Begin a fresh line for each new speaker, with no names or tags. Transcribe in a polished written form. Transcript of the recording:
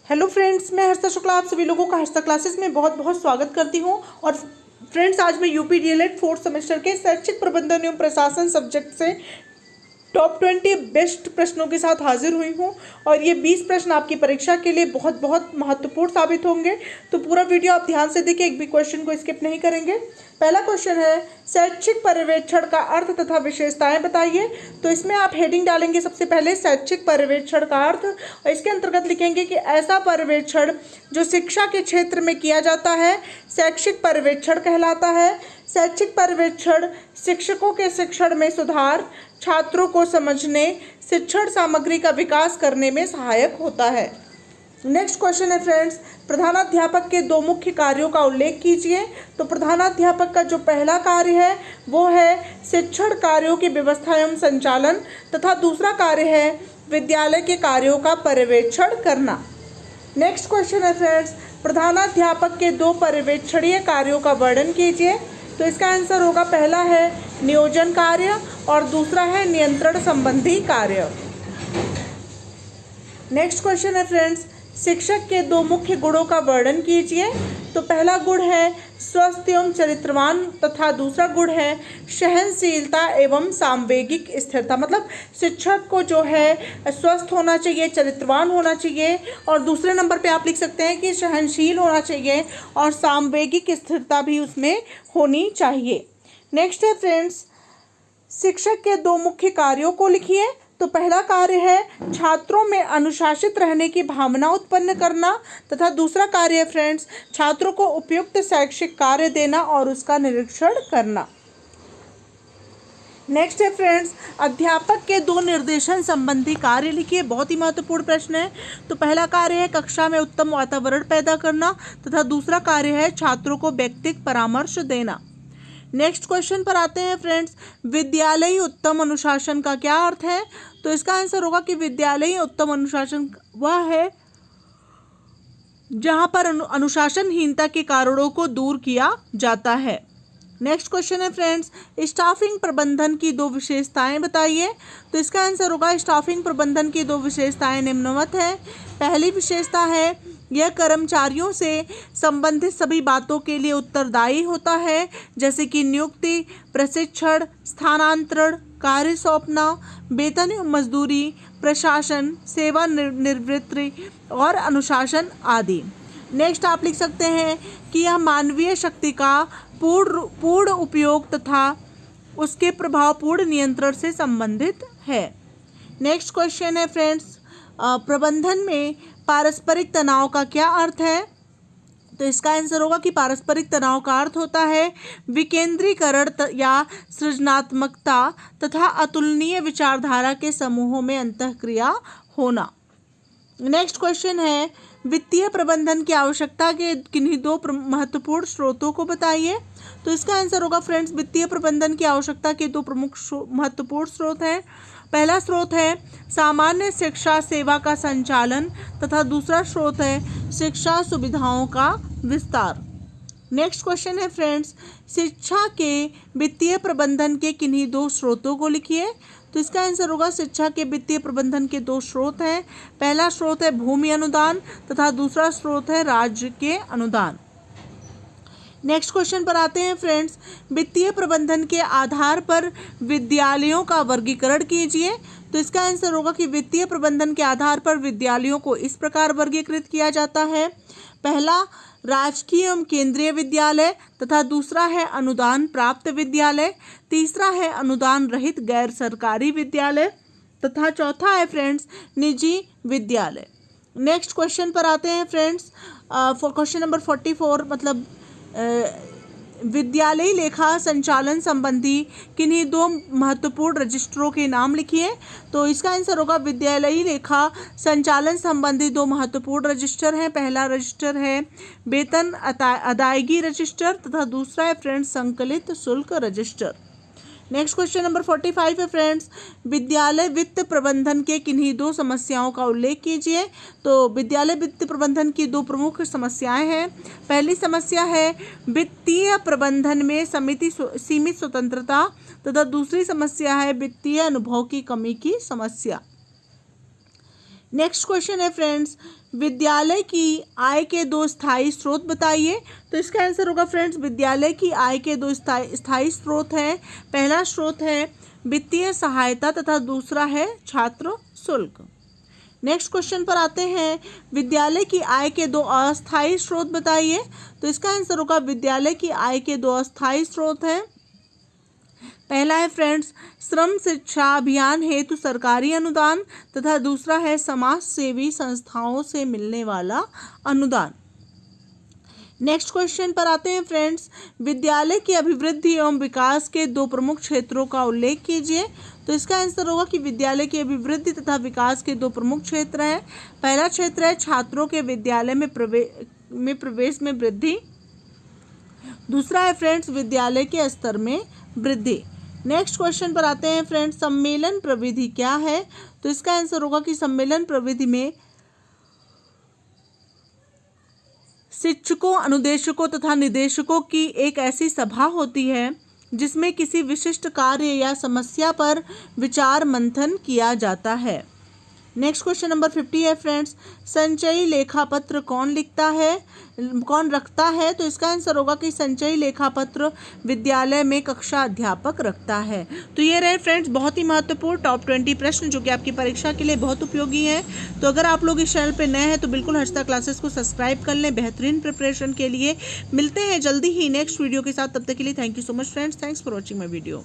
Hello friends, मैं हर्षा शुक्ला आप सभी लोगों का हर्षा क्लासेस में बहुत बहुत स्वागत करती हूँ। और फ्रेंड्स, आज मैं यूपी डीएलएड फोर्थ सेमेस्टर के शैक्षिक प्रबंधन एवं प्रशासन सब्जेक्ट से टॉप 20 बेस्ट प्रश्नों के साथ हाजिर हुई हूँ। और ये 20 प्रश्न आपकी परीक्षा के लिए बहुत बहुत महत्वपूर्ण साबित होंगे। तो पूरा वीडियो आप ध्यान से देखिए, एक भी क्वेश्चन को स्किप नहीं करेंगे। पहला क्वेश्चन है, शैक्षिक पर्यवेक्षण का अर्थ तथा विशेषताएं बताइए। तो इसमें आप हेडिंग डालेंगे सबसे पहले शैक्षिक पर्यवेक्षण का अर्थ, और इसके अंतर्गत लिखेंगे कि ऐसा पर्यवेक्षण जो शिक्षा के क्षेत्र में किया जाता है शैक्षिक पर्यवेक्षण कहलाता है। शैक्षिक पर्यवेक्षण शिक्षकों के शिक्षण में सुधार, छात्रों को समझने, शिक्षण सामग्री का विकास करने में सहायक होता है। नेक्स्ट क्वेश्चन है फ्रेंड्स, प्रधानाध्यापक के दो मुख्य कार्यों का उल्लेख कीजिए। तो प्रधानाध्यापक का जो पहला कार्य है वो है शिक्षण कार्यों की व्यवस्था एवं संचालन, तथा दूसरा कार्य है विद्यालय के कार्यों का पर्यवेक्षण करना। नेक्स्ट क्वेश्चन है फ्रेंड्स, प्रधानाध्यापक के दो पर्यवेक्षणीय कार्यों का वर्णन कीजिए। तो इसका आंसर होगा, पहला है नियोजन कार्य और दूसरा है नियंत्रण संबंधी कार्य। नेक्स्ट क्वेश्चन है फ्रेंड्स, शिक्षक के दो मुख्य गुणों का वर्णन कीजिए। तो पहला गुण है स्वस्थ एवं चरित्रवान, तथा दूसरा गुण है सहनशीलता एवं सामवेगिक स्थिरता। मतलब शिक्षक को जो है स्वस्थ होना चाहिए, चरित्रवान होना चाहिए, और दूसरे नंबर पे आप लिख सकते हैं कि सहनशील होना चाहिए और सामवेगिक स्थिरता भी उसमें होनी चाहिए। नेक्स्ट है फ्रेंड्स, शिक्षक के दो मुख्य कार्यों को लिखिए। तो पहला कार्य है छात्रों में अनुशासित रहने की भावना उत्पन्न करना, तथा दूसरा कार्य है फ्रेंड्स छात्रों को उपयुक्त शैक्षिक कार्य देना और उसका निरीक्षण करना। नेक्स्ट है फ्रेंड्स, अध्यापक के दो निर्देशन संबंधी कार्य लिखिए। बहुत ही महत्वपूर्ण प्रश्न है। तो पहला कार्य है कक्षा में उत्तम वातावरण पैदा करना, तथा दूसरा कार्य है छात्रों को व्यक्तिगत परामर्श देना। नेक्स्ट क्वेश्चन पर आते हैं फ्रेंड्स, विद्यालयी उत्तम अनुशासन का क्या अर्थ है। तो इसका आंसर होगा कि विद्यालयी उत्तम अनुशासन वह है जहां पर अनुशासनहीनता के कारणों को दूर किया जाता है। नेक्स्ट क्वेश्चन है फ्रेंड्स, स्टाफिंग प्रबंधन की दो विशेषताएं बताइए। तो इसका आंसर होगा, स्टाफिंग प्रबंधन की दो विशेषताएं निम्नवत है। पहली विशेषता है यह कर्मचारियों से संबंधित सभी बातों के लिए उत्तरदायी होता है, जैसे कि नियुक्ति, प्रशिक्षण, स्थानांतरण, कार्य सौंपना, वेतन एवं मजदूरी, प्रशासन, सेवा निवृत्ति और अनुशासन आदि। नेक्स्ट आप लिख सकते हैं कि यह मानवीय शक्ति का पूर्ण उपयोग तथा उसके प्रभावपूर्ण नियंत्रण से संबंधित है। नेक्स्ट क्वेश्चन है फ्रेंड्स, प्रबंधन में पारस्परिक तनाव का क्या अर्थ है। तो इसका आंसर होगा कि पारस्परिक तनाव का अर्थ होता है विकेंद्रीकरण या सृजनात्मकता तथा अतुलनीय विचारधारा के समूहों में अंतःक्रिया होना। नेक्स्ट क्वेश्चन है, वित्तीय प्रबंधन की आवश्यकता के किन्हीं दो महत्वपूर्ण स्रोतों को बताइए। तो इसका आंसर होगा फ्रेंड्स, वित्तीय प्रबंधन की आवश्यकता के दो प्रमुख महत्वपूर्ण स्रोत हैं। पहला स्रोत है सामान्य शिक्षा सेवा का संचालन, तथा दूसरा स्रोत है शिक्षा सुविधाओं का विस्तार। नेक्स्ट क्वेश्चन है फ्रेंड्स, शिक्षा के वित्तीय प्रबंधन के किन्हीं दो स्रोतों को लिखिए। तो इसका आंसर होगा, शिक्षा के वित्तीय प्रबंधन के दो स्रोत हैं। पहला स्रोत है भूमि अनुदान, तथा दूसरा स्रोत है राज्य के अनुदान। नेक्स्ट क्वेश्चन पर आते हैं फ्रेंड्स, वित्तीय प्रबंधन के आधार पर विद्यालयों का वर्गीकरण कीजिए। तो इसका आंसर होगा कि वित्तीय प्रबंधन के आधार पर विद्यालयों को इस प्रकार वर्गीकृत किया जाता है। पहला राजकीय एवं केंद्रीय विद्यालय, तथा दूसरा है अनुदान प्राप्त विद्यालय, तीसरा है अनुदान रहित गैर सरकारी विद्यालय, तथा चौथा है फ्रेंड्स निजी विद्यालय। नेक्स्ट क्वेश्चन पर आते हैं फ्रेंड्स, क्वेश्चन नंबर 44, मतलब विद्यालयी लेखा संचालन संबंधी किन्हीं दो महत्वपूर्ण रजिस्टरों के नाम लिखिए। तो इसका आंसर होगा, विद्यालयी लेखा संचालन संबंधी दो महत्वपूर्ण रजिस्टर हैं। पहला रजिस्टर है वेतन अदायगी रजिस्टर, तथा दूसरा है फ्रेंड्स संकलित शुल्क रजिस्टर। नेक्स्ट क्वेश्चन नंबर 45 है फ्रेंड्स, विद्यालय वित्त प्रबंधन के किन्हीं दो समस्याओं का उल्लेख कीजिए। तो विद्यालय वित्त प्रबंधन की दो प्रमुख समस्याएं हैं। पहली समस्या है वित्तीय प्रबंधन में सीमित स्वतंत्रता, तथा दूसरी समस्या है वित्तीय अनुभव की कमी की समस्या। नेक्स्ट क्वेश्चन है फ्रेंड्स, विद्यालय की आय के दो स्थायी स्रोत बताइए। तो इसका आंसर होगा फ्रेंड्स, विद्यालय की आय के दो स्थायी स्रोत हैं। पहला स्रोत है वित्तीय सहायता तथा दूसरा है छात्र शुल्क। नेक्स्ट क्वेश्चन पर आते हैं, विद्यालय की आय के दो अस्थायी स्रोत बताइए। तो इसका आंसर होगा, विद्यालय की आय के दो अस्थायी स्रोत हैं। पहला है फ्रेंड्स श्रम शिक्षा अभियान हेतु सरकारी अनुदान तथा दूसरा है समाज सेवी संस्थाओं से मिलने वाला अनुदान। नेक्स्ट क्वेश्चन पर आते हैं फ्रेंड्स, विद्यालय की अभिवृद्धि एवं विकास के दो प्रमुख क्षेत्रों का उल्लेख कीजिए। तो इसका आंसर होगा कि विद्यालय की अभिवृद्धि तथा विकास के दो प्रमुख क्षेत्र हैं। पहला क्षेत्र है छात्रों के विद्यालय में प्रवेश में वृद्धि, दूसरा है फ्रेंड्स विद्यालय के स्तर में वृद्धि। नेक्स्ट क्वेश्चन पर आते हैं फ्रेंड्स, सम्मेलन प्रविधि क्या है। तो इसका आंसर होगा कि सम्मेलन प्रविधि में शिक्षकों, अनुदेशकों तथा निदेशकों की एक ऐसी सभा होती है जिसमें किसी विशिष्ट कार्य या समस्या पर विचार मंथन किया जाता है। नेक्स्ट क्वेश्चन नंबर 50 है फ्रेंड्स, संचयी लेखापत्र कौन रखता है। तो इसका आंसर होगा कि संचयी लेखापत्र विद्यालय में कक्षा अध्यापक रखता है। तो ये रहे फ्रेंड्स बहुत ही महत्वपूर्ण टॉप 20 प्रश्न जो कि आपकी परीक्षा के लिए बहुत उपयोगी हैं। तो अगर आप लोग इस चैनल पे नए हैं तो बिल्कुल हर्षिता क्लासेस को सब्सक्राइब कर लें बेहतरीन प्रिपरेशन के लिए। मिलते हैं जल्दी ही नेक्स्ट वीडियो के साथ, तब तक के लिए thank you so much friends, thanks for watching my video.